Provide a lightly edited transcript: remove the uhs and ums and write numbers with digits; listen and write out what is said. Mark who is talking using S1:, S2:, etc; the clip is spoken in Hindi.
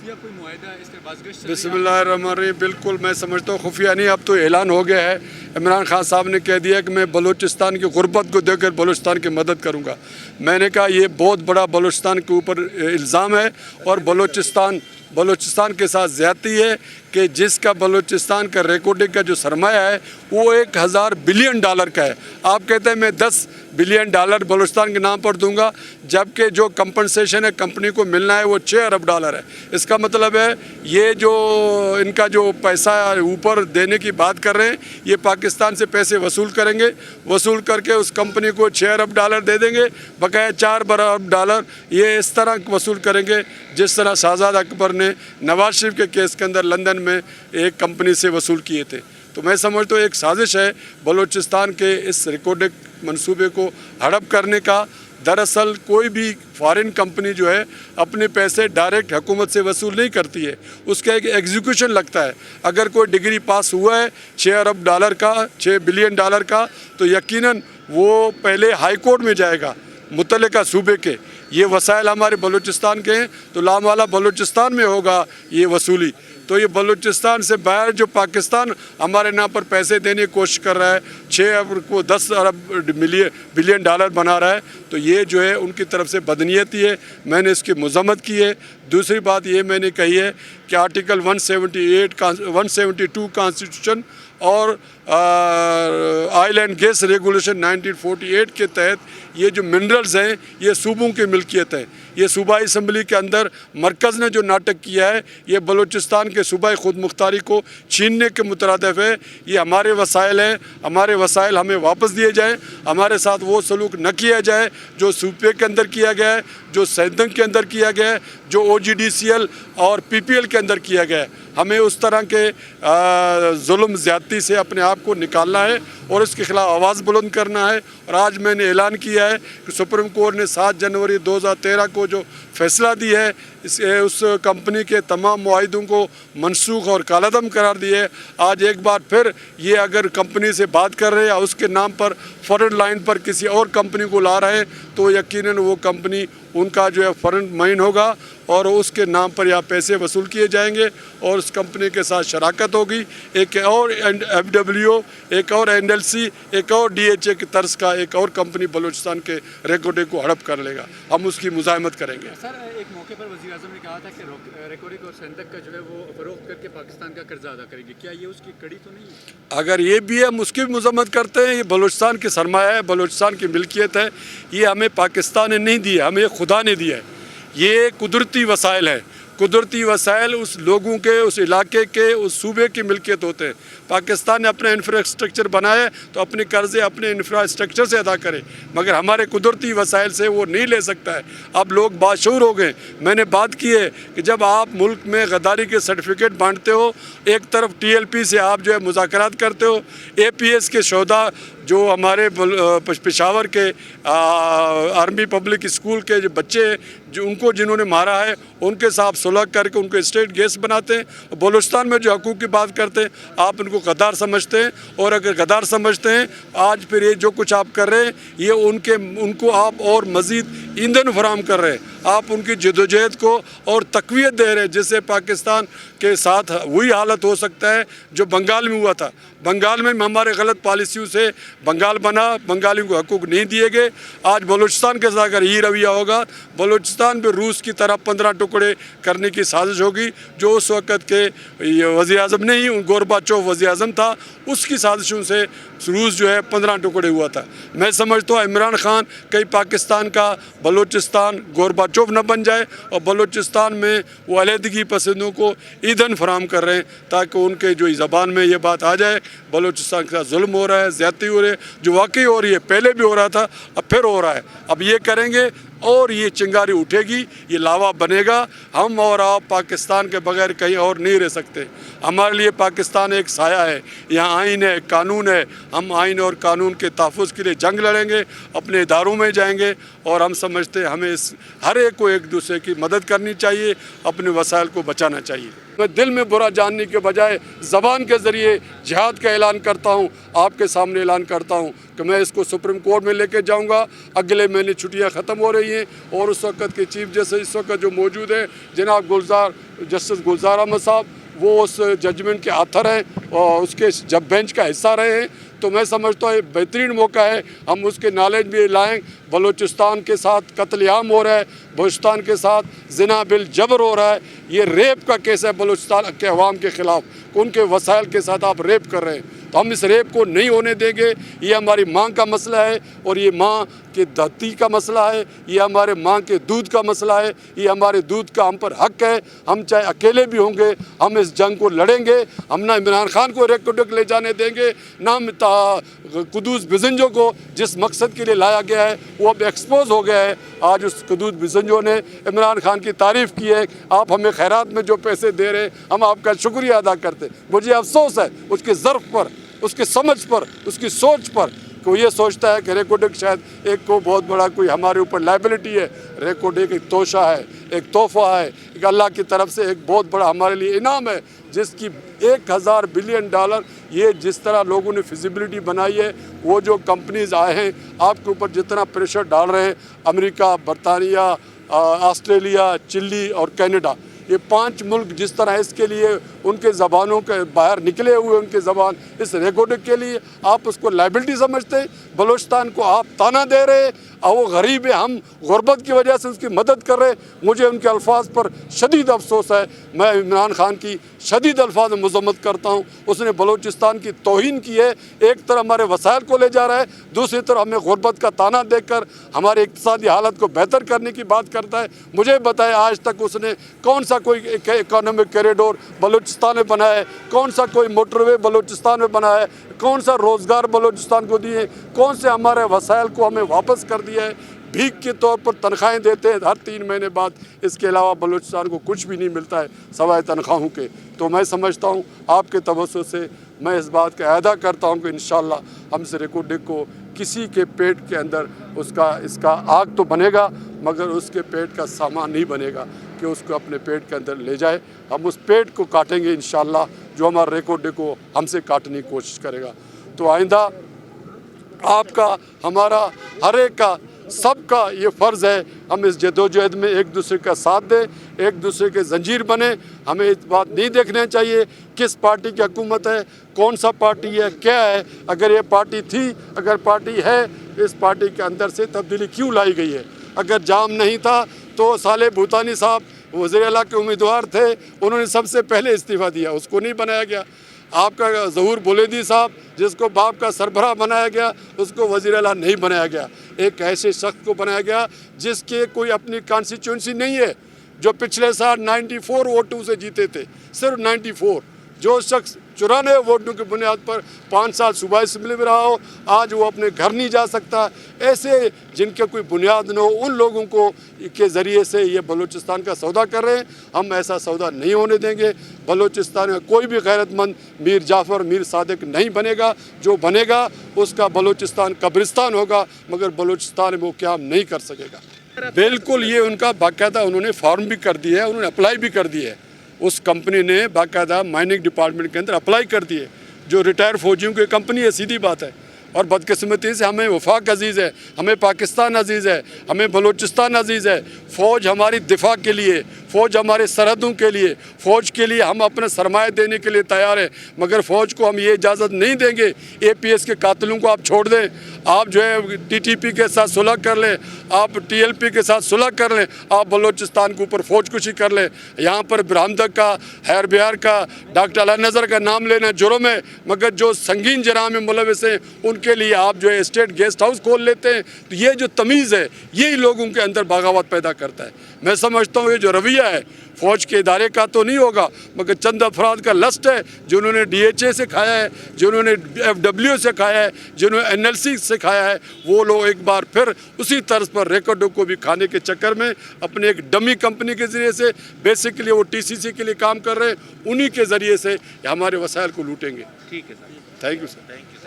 S1: खुफिया कोई मुआहदा है, इस तरह बाज़गश्त चल रही है?
S2: बिस्मिल्लाहिर्रहमानिर्रहीम। बिल्कुल मैं समझता हूँ खुफिया नहीं, अब तो ऐलान हो गया है। इमरान खान साहब ने कह दिया कि मैं बलूचिस्तान की गुर्बत को देखकर बलूचिस्तान की मदद करूँगा। मैंने कहा ये बहुत बड़ा बलूचिस्तान के ऊपर इल्ज़ाम है और बलूचिस्तान के साथ ज़्यादती है कि जिसका बलूचिस्तान का रिकॉर्डिंग का जो सरमाया है वो 1000 बिलियन डॉलर का है। आप कहते हैं मैं 10 बिलियन डॉलर बलूचिस्तान के नाम पर दूंगा, जबकि जो कंपनसेशन है कंपनी को मिलना है वो 6 अरब डॉलर है। इसका मतलब है ये जो इनका जो पैसा ऊपर देने की बात कर रहे हैं, ये पाकिस्तान से पैसे वसूल करेंगे, वसूल करके उस कंपनी को 6 अरब डॉलर दे देंगे, बकाया 4 अरब डॉलर ये इस तरह वसूल करेंगे जिस तरह शहजाद अकबर ने नवाज शरीफ के केस के अंदर लंदन में एक कंपनी से वसूल किए थे। तो मैं समझता हूँ एक साजिश है बलूचिस्तान के इस रिकॉर्डिंग मंसूबे को हड़प करने का। दरअसल कोई भी फॉरेन कंपनी जो है अपने पैसे डायरेक्ट हुकूमत से वसूल नहीं करती है, उसका एक एग्जीक्यूशन लगता है। अगर कोई डिग्री पास हुआ है 6 अरब डॉलर का, 6 बिलियन डॉलर का, तो यकीनन वो पहले हाई कोर्ट में जाएगा मुतल्लिका सूबे के। ये वसाइल हमारे बलूचिस्तान के हैं तो लामवाला बलूचिस्तान में होगा ये वसूली। तो ये बलूचिस्तान से बाहर जो पाकिस्तान हमारे नाम पर पैसे देने की कोशिश कर रहा है, 6 अरब को 10 अरब बिलियन डॉलर बना रहा है, तो ये जो है उनकी तरफ से बदनीयती है। मैंने इसकी मज़म्मत की है। दूसरी बात ये मैंने कही है कि आर्टिकल 172 कॉन्स्टिट्यूशन और ऑयल एंड गैस रेगुलेशन 1948 के तहत ये जो मिनरल्स हैं ये सूबों की मिल्कियत है। ये सूबाई असम्बली के अंदर मरकज़ ने जो नाटक किया है ये बलूचिस्तान के सूबाई खुद मुख्तारी को छीनने के मुतरादिफ है। ये हमारे वसाइल हैं, हमारे वसाइल हमें वापस दिए जाएँ, हमारे साथ वो सलूक न किया जाए जो सूबे के अंदर किया गया है, जो सैदंग के अंदर किया गया है, जो OGDCL और PPL के अंदर किया गया है। हमें उस तरह के जुल्म ज़्यादती से अपने आप को निकालना है और इसके ख़िलाफ़ आवाज़ बुलंद करना है। और आज मैंने ऐलान किया है कि सुप्रीम कोर्ट ने 7 जनवरी 2013 को जो फैसला दिया है उस कंपनी के तमाम मुआहिदों को मनसूख और कालादम करार दिए है। आज एक बार फिर ये अगर कंपनी से बात कर रहे हैं या उसके नाम पर फॉरेन लाइन पर किसी और कंपनी को ला रहे हैं तो यकीनन वो कंपनी उनका जो है फॉरेन माइन होगा और उसके नाम पर यहाँ पैसे वसूल किए जाएंगे और उस कंपनी के साथ शराकत होगी। एक और FWO, एक और NLC, एक और DHA की तर्ज का एक और कंपनी बलूचिस्तान के रिकॉर्डिंग को हड़प कर लेगा। हम उसकी मुज़ाहमत करेंगे।
S1: सर, एक मौके पर वज़ीर आज़म ने कहा था कि रिकॉर्डिंग और सैंदक का जो है वो फरोख्त करके पाकिस्तान का कर्जा अदा करेंगे। क्या ये उसकी कड़ी तो नहीं है?
S2: अगर ये भी है हम उसकी भी मज़म्मत करते हैं। ये बलूचिस्तान की सरमाया है, बलूचिस्तान की मिल्कियत है। ये हमें पाकिस्तान ने नहीं दी है, हमें खुदा ने दिया है। ये कुदरती वसाइल है। कुदरती वसाइल उस लोगों के, उस इलाके के, उस सूबे की मिल्कियत होते हैं। पाकिस्तान ने अपने इंफ्रास्ट्रक्चर बनाए तो अपने कर्जे अपने इंफ्रास्ट्रक्चर से अदा करे, मगर हमारे कुदरती वसाइल से वो नहीं ले सकता है। अब लोग बाशऊर हो गए। मैंने बात की है कि जब आप मुल्क में गद्दारी के सर्टिफिकेट बांटते हो, एक तरफ TLP से आप जो है मुज़ाकरात करते हो, APS के शोधा जो हमारे पेशावर के आर्मी पब्लिक स्कूल के जो बच्चे जो उनको जिन्होंने मारा है उनके साथ सुलह करके उनको स्टेट गेस्ट बनाते हैं। बलूचिस्तान में जो हकूक़ की बात करते हैं आप उनको गद्दार समझते हैं, और अगर गद्दार समझते हैं आज फिर ये जो कुछ आप कर रहे हैं ये उनको आप और मज़ीद ईंधन फराहम कर रहे हैं। आप उनकी जदोजहद को और तक़वियत दे रहे हैं, जिससे पाकिस्तान के साथ वही हालत हो सकता है जो बंगाल में हुआ था। बंगाल में हमारे गलत पॉलिसियों से बंगाल बना, बंगालियों को हकूक़ नहीं दिए गए। आज बलूचिस्तान के साथ अगर यही रवैया होगा, बलूचिस्तान में रूस की तरह 15 टुकड़े करने की साजिश होगी, जो उस वक़्त के वज़ीर आज़म नहीं, गोरबाचोव वज़ीर आज़म था, उसकी साजिशों से रूस जो है 15 टुकड़े हुआ था। मैं समझता हूँ इमरान खान कहीं पाकिस्तान का बलूचिस्तान गोरबाचोव न बन जाए और बलूचिस्तान में वो अलहदगी पसंदों को ईंधन फराहम कर रहे हैं ताकि उनके जो ज़बान में ये बात आ जाए बलूचिस्तान के साथ जुल्म हो रहा है, ज़्यादती हो रही है, जो वाकई हो रही है, पहले भी हो रहा था अब फिर हो रहा है। अब ये करेंगे और ये चिंगारी उठेगी, ये लावा बनेगा। हम और आप पाकिस्तान के बगैर कहीं और नहीं रह सकते। हमारे लिए पाकिस्तान एक साया है, यहाँ आइन है, कानून है। हम आइन और कानून के तहफ़्फ़ुज़ के लिए जंग लड़ेंगे, अपने इदारों में जाएंगे और हम समझते हैं हमें इस हर एक को एक दूसरे की मदद करनी चाहिए, अपने वसाइल को बचाना चाहिए। मैं दिल में बुरा जानने के बजाय ज़बान के ज़रिए जिहाद का ऐलान करता हूँ, आपके सामने ऐलान करता हूँ कि मैं इसको सुप्रीम कोर्ट में लेके जाऊँगा। अगले महीने छुट्टियाँ ख़त्म हो रही हैं और उस वक़्त के चीफ जस्टिस इस वक्त जो मौजूद है जनाब जस्टिस गुलजार अहमद साहब, वो उस जजमेंट के आथर हैं और उसके जब बेंच का हिस्सा रहे हैं। तो मैं समझता हूँ ये बेहतरीन मौका है, हम उसके नॉलेज भी लाएँ। बलूचिस्तान के साथ कत्लेआम हो रहा है, बलूचिस्तान के साथ ज़िना बिल जबर हो रहा है, ये रेप का केस है बलूचिस्तान के अवाम के ख़िलाफ़, उनके वसाइल के साथ आप रेप कर रहे हैं। तो हम इस रेप को नहीं होने देंगे। ये हमारी माँ का मसला है और ये माँ के धरती का मसला है, ये हमारे माँ के दूध का मसला है, ये हमारे दूध का हम पर हक है। हम चाहे अकेले भी होंगे, हम इस जंग को लड़ेंगे। हम ना इमरान खान को रेकोडेक ले जाने देंगे, ना कुदूस बिजंजो को जिस मकसद के लिए लाया गया है वो अब एक्सपोज हो गया है। आज उस कुदूस बिजंजो ने इमरान खान की तारीफ़ की है, आप हमें खैरात में जो पैसे दे रहे हैं हम आपका शुक्रिया अदा करते। मुझे अफसोस है उसके ज़र्फ़ पर, उसके समझ पर, उसकी सोच पर। को ये सोचता है कि रेकोडेक शायद एक को बहुत बड़ा कोई हमारे ऊपर लाइबिलिटी है। रेकोडेक एक तोशा है, एक तोहफ़ा है, एक अल्लाह की तरफ से एक बहुत बड़ा हमारे लिए इनाम है, जिसकी 1000 बिलियन डॉलर ये जिस तरह लोगों ने फिजिबिलिटी बनाई है। वो जो कंपनीज़ आए हैं आपके ऊपर जितना प्रेशर डाल रहे हैं, अमेरिका, बरतानिया, ऑस्ट्रेलिया, चिली और कनाडा, ये 5 मुल्क जिस तरह इसके लिए उनके ज़बानों के बाहर निकले हुए, उनके ज़बान इस रेकोडेक के लिए आप उसको लाइबिलिटी समझते हैं। बलूचिस्तान को आप ताना दे रहे और वो गरीब है, हम गुर्बत की वजह से उसकी मदद कर रहे। मुझे उनके अल्फाज पर शदीद अफसोस है। मैं इमरान खान की शदीद अल्फाज में मज़म्मत करता हूँ। उसने बलूचिस्तान की तौहीन की है। एक तरफ हमारे वसाइल को ले जा रहा है, दूसरी तरफ हमें गुर्बत का ताना देकर हमारे इक़्तिसादी हालत को बेहतर करने की बात करता है। मुझे बताए आज तक उसने कौन सा कोई इकोनॉमिक कॉरिडोर बलूचिस्तान में बनाया है, कौन सा कोई मोटरवे बलूचिस्तान में बनाया है, कौन सा रोज़गार बलूचिस्तान को दिए, कौन से हमारे वसाइल को हमें वापस कर दिया है। भीख के तौर पर तनख्वाहें देते हैं हर 3 महीने बाद, इसके अलावा बलूचिस्तान को कुछ भी नहीं मिलता है सवाए तनख्वाहों के। तो मैं समझता हूँ आपके तवज्जो से मैं इस बात का अदा करता हूँ कि इंशाअल्लाह हम इस रेकोडेक को किसी के पेट के अंदर इसका आग तो बनेगा, मगर उसके पेट का सामान नहीं बनेगा कि उसको अपने पेट के अंदर ले जाए। हम उस पेट को काटेंगे इंशाअल्लाह जो हमारे रेकोडेक को हमसे काटने की कोशिश करेगा। तो आइंदा आपका, हमारा, हर एक का, सबका ये फ़र्ज़ है हम इस जदोजहद में एक दूसरे का साथ दें, एक दूसरे के जंजीर बने। हमें इस बात नहीं देखना चाहिए किस पार्टी की हुकूमत है, कौन सा पार्टी है, क्या है। अगर ये पार्टी थी, अगर पार्टी है, इस पार्टी के अंदर से तब्दीली क्यों लाई गई है। अगर जाम नहीं था तो साले भूतानी साहब वज़ीर आला के उम्मीदवार थे, उन्होंने सबसे पहले इस्तीफ़ा दिया, उसको नहीं बनाया गया। आपका ज़हूर बुलंदी साहब जिसको बाप का सरबराह बनाया गया, उसको वज़ीर आला नहीं बनाया गया। एक ऐसे शख्स को बनाया गया जिसके कोई अपनी कॉन्स्टिट्यूंसी नहीं है, जो पिछले साल 94 वोटों से जीते थे, सिर्फ 94। जो शख्स 94 वोटों की बुनियाद पर 5 साल सूबाई असम्बली में रहा हो, आज वो अपने घर नहीं जा सकता। ऐसे जिनके कोई बुनियाद न हो, उन लोगों को के ज़रिए से ये बलूचिस्तान का सौदा कर रहे हैं। हम ऐसा सौदा नहीं होने देंगे। बलूचिस्तान में कोई भी गैरतमंद मीर जाफ़र, मीर सादिक नहीं बनेगा। जो बनेगा उसका बलूचिस्तान कब्रिस्तान होगा, मगर बलूचिस्तान में वो क्या नहीं कर सकेगा। बिल्कुल, ये उनका बाकायदा उन्होंने फॉर्म भी कर दिया है, उन्होंने अप्लाई भी कर दिया है। उस कंपनी ने बाकायदा माइनिंग डिपार्टमेंट के अंदर अप्लाई कर दिए, जो रिटायर फौजियों की कंपनी है, सीधी बात है। और बदकिस्मती से हमें वफाक अजीज़ है, हमें पाकिस्तान अजीज़ है, हमें बलूचिस्तान अजीज़ है। फ़ौज हमारी दिफा के लिए, फ़ौज हमारे सरहदों के लिए, फ़ौज के लिए हम अपना सरमाया देने के लिए तैयार हैं। मगर फ़ौज को हम ये इजाज़त नहीं देंगे APS के कातिलों को आप छोड़ दें, आप जो है TTP के साथ सुलह कर लें, आप TLP के साथ सुलह कर लें, आप बलूचिस्तान के ऊपर फ़ौज कुशी कर लें। यहाँ पर ब्राह्मदक का, हैर बिहार का, डॉक्टर अला नज़र का नाम लेना जुर्म है, मगर जो संगीन जराम में मुलविस हैं उनके लिए आप जो है स्टेट गेस्ट हाउस खोल लेते हैं। तो ये जो तमीज़ है यही लोगों के अंदर बगावत पैदा करता है। मैं समझता हूँ ये जो रवैया है फ़ौज के इदारे का तो नहीं होगा, मगर चंद अफराद का लस्ट है जिन्होंने DHA से खाया है, जिन्होंने FW से खाया है, जिन्होंने NLC से खाया है। वो लोग एक बार फिर उसी तर्ज पर रेकॉर्डों को भी खाने के चक्कर में अपने एक डमी कंपनी के ज़रिए से, बेसिकली वो TCC के लिए काम कर रहे हैं, उन्हीं के ज़रिए से हमारे वसाइल को लूटेंगे।
S1: ठीक है सर,
S2: थैंक यू सर।